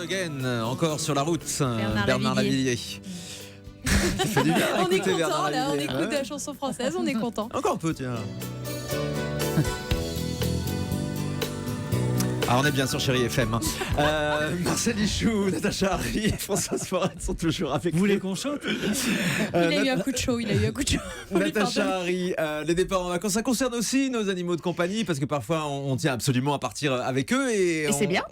Alone Again, encore sur la route, Bernard Lavilliers. Ça fait du bien On est d'écouter content, Bernard là, on Lavilliers. écoute de la chanson française, on est content. Encore un peu, tiens. Ah, on est bien sur Chérie FM. Marcel Ichou, Natacha Harry et Françoise Forêt sont toujours avec Vous nous. voulez qu'on chante? Il a eu un coup de chaud, On lui Natacha pardonne. Harry, les départs en vacances, ça concerne aussi nos animaux de compagnie parce que parfois on tient absolument à partir avec eux et c'est bien.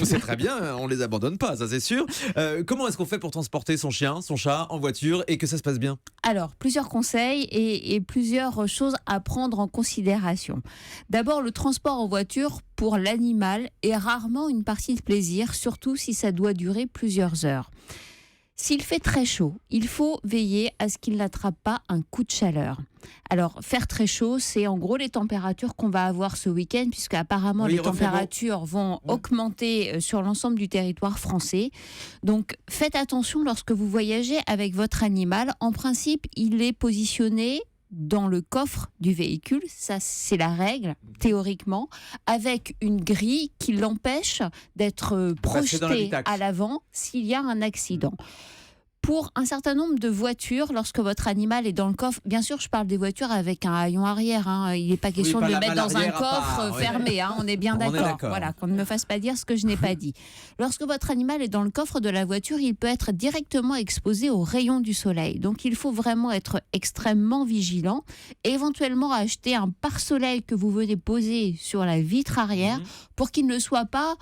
C'est très bien, on les abandonne pas, ça c'est sûr. Comment est-ce qu'on fait pour transporter son chien, son chat en voiture et que ça se passe bien? Alors, plusieurs conseils et plusieurs choses à prendre en considération. D'abord, le transport en voiture pour l'animal est rarement une partie de plaisir, surtout si ça doit durer plusieurs heures. S'il fait très chaud, il faut veiller à ce qu'il n'attrape pas un coup de chaleur. Alors, faire très chaud, c'est en gros les températures qu'on va avoir ce week-end, puisque apparemment Oui, les il refait températures vont augmenter sur l'ensemble du territoire français. Donc, faites attention lorsque vous voyagez avec votre animal. En principe, il est positionné dans le coffre du véhicule, ça c'est la règle, théoriquement, avec une grille qui l'empêche d'être dans projeté l'habitacle. à l'avant s'il y a un accident. Pour un certain nombre de voitures, lorsque votre animal est dans le coffre, bien sûr je parle des voitures avec un haillon arrière, il n'est pas question pas de le la mettre malle dans un arrière à coffre part, ouais. fermé, on est bien On est d'accord. d'accord. Voilà, qu'on ne me fasse pas dire ce que je n'ai pas dit. Lorsque votre animal est dans le coffre de la voiture, il peut être directement exposé aux rayons du soleil. Donc il faut vraiment être extrêmement vigilant, et éventuellement acheter un pare-soleil que vous venez poser sur la vitre arrière pour qu'il ne soit pas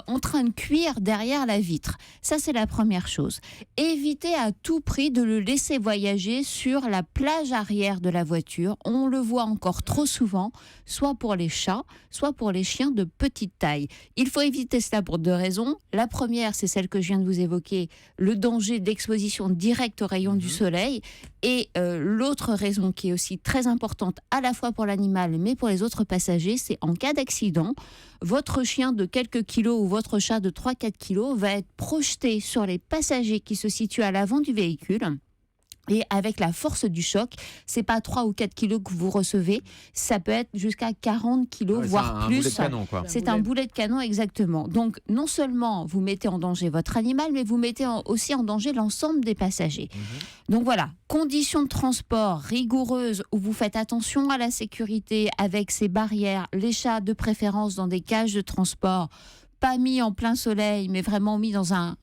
en train de cuire derrière la vitre. Ça c'est la première chose. Évitez à tout prix de le laisser voyager sur la plage arrière de la voiture. On le voit encore trop souvent, soit pour les chats, soit pour les chiens de petite taille. Il faut éviter cela pour deux raisons. La première, c'est celle que je viens de vous évoquer, le danger d'exposition directe aux rayons du soleil. Et l'autre raison qui est aussi très importante à la fois pour l'animal mais pour les autres passagers, c'est en cas d'accident, votre chien de quelques kilos ou votre chat de 3-4 kilos va être projeté sur les passagers qui se situent à l'avant du véhicule. Et avec la force du choc, c'est pas 3 ou 4 kilos que vous recevez, ça peut être jusqu'à 40 kilos, voire un plus. boulet de canon, quoi. C'est un boulet de canon, exactement. Donc, non seulement vous mettez en danger votre animal, mais vous mettez aussi en danger l'ensemble des passagers. Donc voilà, conditions de transport rigoureuses où vous faites attention à la sécurité avec ces barrières, les chats de préférence dans des cages de transport, pas mis en plein soleil, mais vraiment mis dans un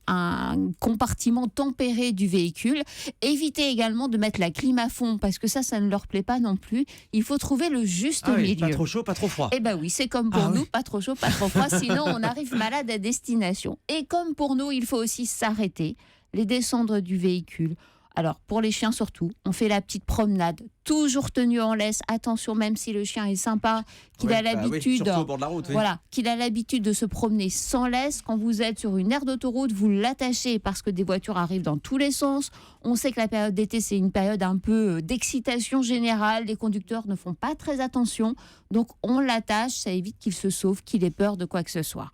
compartiment tempéré du véhicule. Évitez également de mettre la clim à fond, parce que ça ne leur plaît pas non plus. Il faut trouver le juste milieu. Pas trop chaud, pas trop froid. Eh ben oui, c'est comme pour nous, pas trop chaud, pas trop froid, sinon on arrive malade à destination. Et comme pour nous, il faut aussi s'arrêter, les descendre du véhicule. Alors, pour les chiens surtout, on fait la petite promenade, toujours tenu en laisse. Attention, même si le chien est sympa, qu'il a l'habitude, surtout au bord de la route. Oui. voilà, qu'il a l'habitude de se promener sans laisse. Quand vous êtes sur une aire d'autoroute, vous l'attachez parce que des voitures arrivent dans tous les sens. On sait que la période d'été, c'est une période un peu d'excitation générale. Les conducteurs ne font pas très attention. Donc, on l'attache, ça évite qu'il se sauve, qu'il ait peur de quoi que ce soit.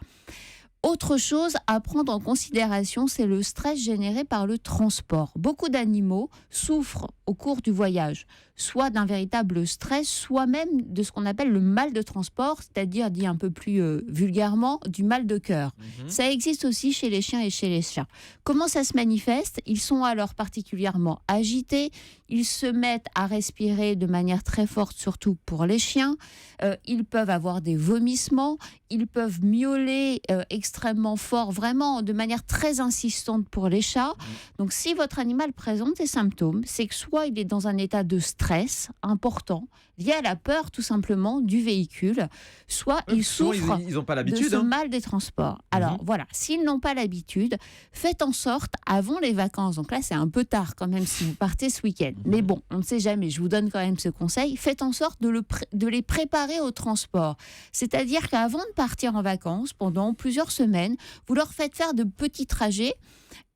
Autre chose à prendre en considération, c'est le stress généré par le transport. Beaucoup d'animaux souffrent au cours du voyage, soit d'un véritable stress, soit même de ce qu'on appelle le mal de transport, c'est-à-dire, dit un peu plus vulgairement, du mal de cœur. Ça existe aussi chez les chiens et chez les chats. Comment ça se manifeste ? Ils sont alors particulièrement agités, ils se mettent à respirer de manière très forte, surtout pour les chiens. Ils peuvent avoir des vomissements, ils peuvent miauler extrêmement fort, vraiment de manière très insistante pour les chats. Donc si votre animal présente ces symptômes, c'est que soit il est dans un état de stress important, lié à la peur tout simplement du véhicule, soit il souffre Ils n'ont pas de l'habitude. ce mal des transports. Alors voilà, s'ils n'ont pas l'habitude, faites en sorte, avant les vacances, donc là c'est un peu tard quand même si vous partez ce week-end, mais bon, on ne sait jamais, je vous donne quand même ce conseil, faites en sorte de les préparer au transport. C'est-à-dire qu'avant de partir en vacances, pendant plusieurs semaines, vous leur faites faire de petits trajets.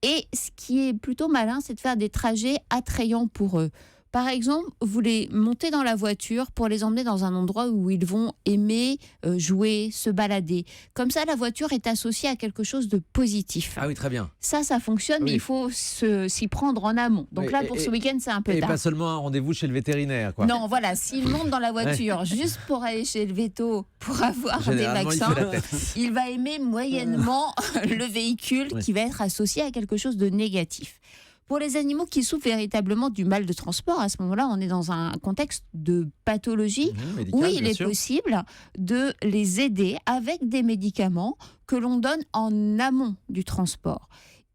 Et ce qui est plutôt malin, c'est de faire des trajets attrayants pour eux. Par exemple, vous les montez dans la voiture pour les emmener dans un endroit où ils vont aimer jouer, se balader. Comme ça, la voiture est associée à quelque chose de positif. Ah oui, très bien. Ça fonctionne, mais il faut s'y prendre en amont. Donc Oui, là, pour ce week-end, c'est un peu Et tard. pas seulement un rendez-vous chez le vétérinaire, quoi. Non, voilà, s'il monte dans la voiture juste pour aller chez le véto, pour avoir des Généralement, il vaccins, fait la tête. il va aimer moyennement le véhicule qui va être associé à quelque chose de négatif. Pour les animaux qui souffrent véritablement du mal de transport, à ce moment-là, on est dans un contexte de pathologie Médical, où il bien est sûr. possible de les aider avec des médicaments que l'on donne en amont du transport.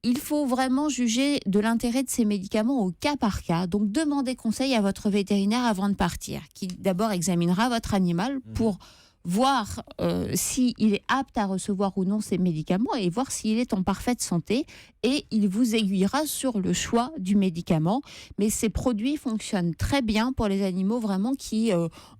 Il faut vraiment juger de l'intérêt de ces médicaments au cas par cas. Donc, demandez conseil à votre vétérinaire avant de partir, qui d'abord examinera votre animal pour voir s'il est apte à recevoir ou non ces médicaments et voir s'il est en parfaite santé. Et il vous aiguillera sur le choix du médicament. Mais ces produits fonctionnent très bien pour les animaux vraiment qui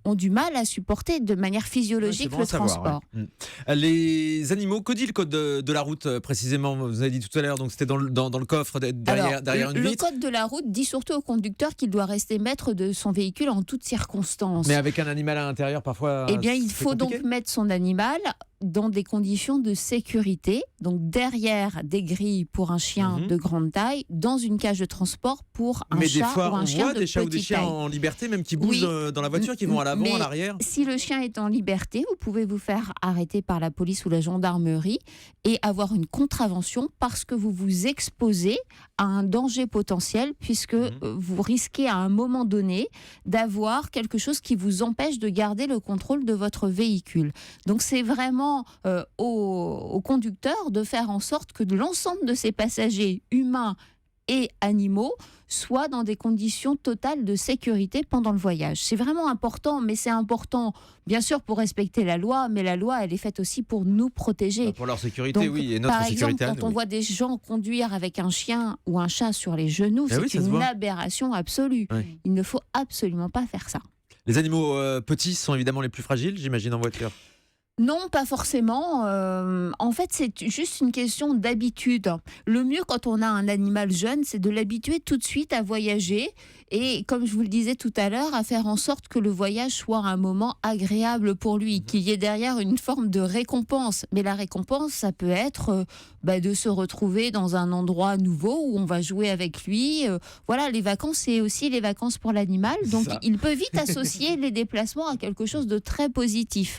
ont du mal à supporter de manière physiologique Ouais, le c'est bon à savoir, transport. Les animaux, que dit le code de la route précisément? Vous avez dit tout à l'heure, donc c'était dans le coffre derrière une le vitre. code de la route dit surtout au conducteur qu'il doit rester maître de son véhicule en toutes circonstances. Mais avec un animal à l'intérieur, parfois. Eh bien, il c'est faut compliqué. donc mettre son animal dans des conditions de sécurité, donc derrière des grilles pour un chien de grande taille, dans une cage de transport pour un Mais chat des fois, ou un on chien voit de des chats ou des petite chiens taille. en liberté, même qui bougent dans la voiture, qui vont à l'avant, Mais à l'arrière. Si le chien est en liberté, vous pouvez vous faire arrêter par la police ou la gendarmerie et avoir une contravention parce que vous vous exposez à un danger potentiel puisque vous risquez à un moment donné d'avoir quelque chose qui vous empêche de garder le contrôle de votre véhicule. Donc c'est vraiment au conducteur de faire en sorte que l'ensemble de ces passagers humains et animaux soient dans des conditions totales de sécurité pendant le voyage. C'est vraiment important, mais c'est important bien sûr pour respecter la loi, mais la loi elle est faite aussi pour nous protéger. Pour leur sécurité, Donc, oui, et notre par sécurité exemple, à quand nous. on voit des gens conduire avec un chien ou un chat sur les genoux, Ben oui, c'est ça se une voit. aberration absolue. Oui. Il ne faut absolument pas faire ça. Les animaux petits sont évidemment les plus fragiles, j'imagine, en voiture. Non, pas forcément. En fait, c'est juste une question d'habitude. Le mieux quand on a un animal jeune, c'est de l'habituer tout de suite à voyager et, comme je vous le disais tout à l'heure, à faire en sorte que le voyage soit un moment agréable pour lui, qu'il y ait derrière une forme de récompense. Mais la récompense, ça peut être de se retrouver dans un endroit nouveau où on va jouer avec lui. Voilà, les vacances, c'est aussi les vacances pour l'animal. Donc, Ça. il peut vite associer les déplacements à quelque chose de très positif.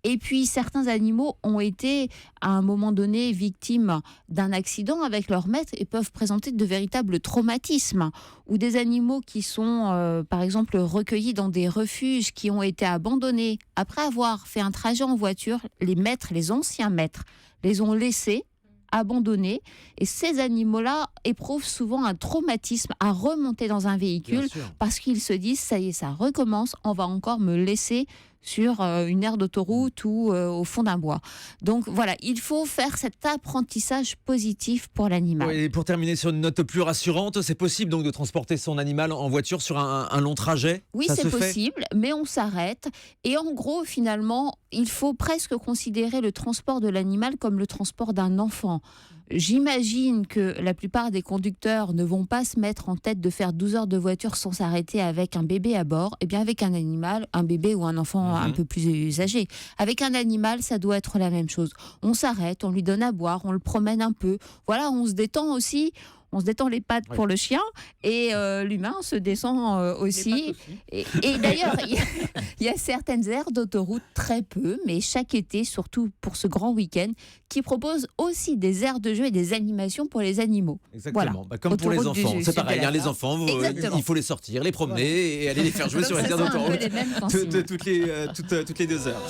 Et puis, certains animaux ont été, à un moment donné, victimes d'un accident avec leur maître et peuvent présenter de véritables traumatismes. Ou des animaux qui sont, par exemple, recueillis dans des refuges, qui ont été abandonnés. Après avoir fait un trajet en voiture, les maîtres, les anciens maîtres, les ont laissés, abandonnés. Et ces animaux-là éprouvent souvent un traumatisme à remonter dans un véhicule Bien sûr. parce qu'ils se disent, ça y est, ça recommence, on va encore me laisser sur une aire d'autoroute ou au fond d'un bois. Donc voilà, il faut faire cet apprentissage positif pour l'animal. Et pour terminer sur une note plus rassurante, c'est possible donc de transporter son animal en voiture sur un long trajet? Oui, Ça c'est se fait? possible, mais on s'arrête. Et en gros, finalement, il faut presque considérer le transport de l'animal comme le transport d'un enfant. J'imagine que la plupart des conducteurs ne vont pas se mettre en tête de faire 12 heures de voiture sans s'arrêter avec un bébé à bord. Eh bien, avec un animal, un bébé ou un enfant un peu plus âgé, avec un animal, ça doit être la même chose. On s'arrête, on lui donne à boire, on le promène un peu. Voilà, on se détend aussi. On se détend les pattes pour le chien et l'humain se descend aussi. Et d'ailleurs, il y a certaines aires d'autoroute, très peu, mais chaque été, surtout pour ce grand week-end, qui proposent aussi des aires de jeu et des animations pour les animaux. Exactement. Voilà. Comme pour les Autoroute du enfants. Sud, C'est pareil, super. les enfants, Exactement. il faut les sortir, les promener et aller les faire jouer sur les Ce aires sont un peu d'autoroute les mêmes consignes. toutes les 2 heures.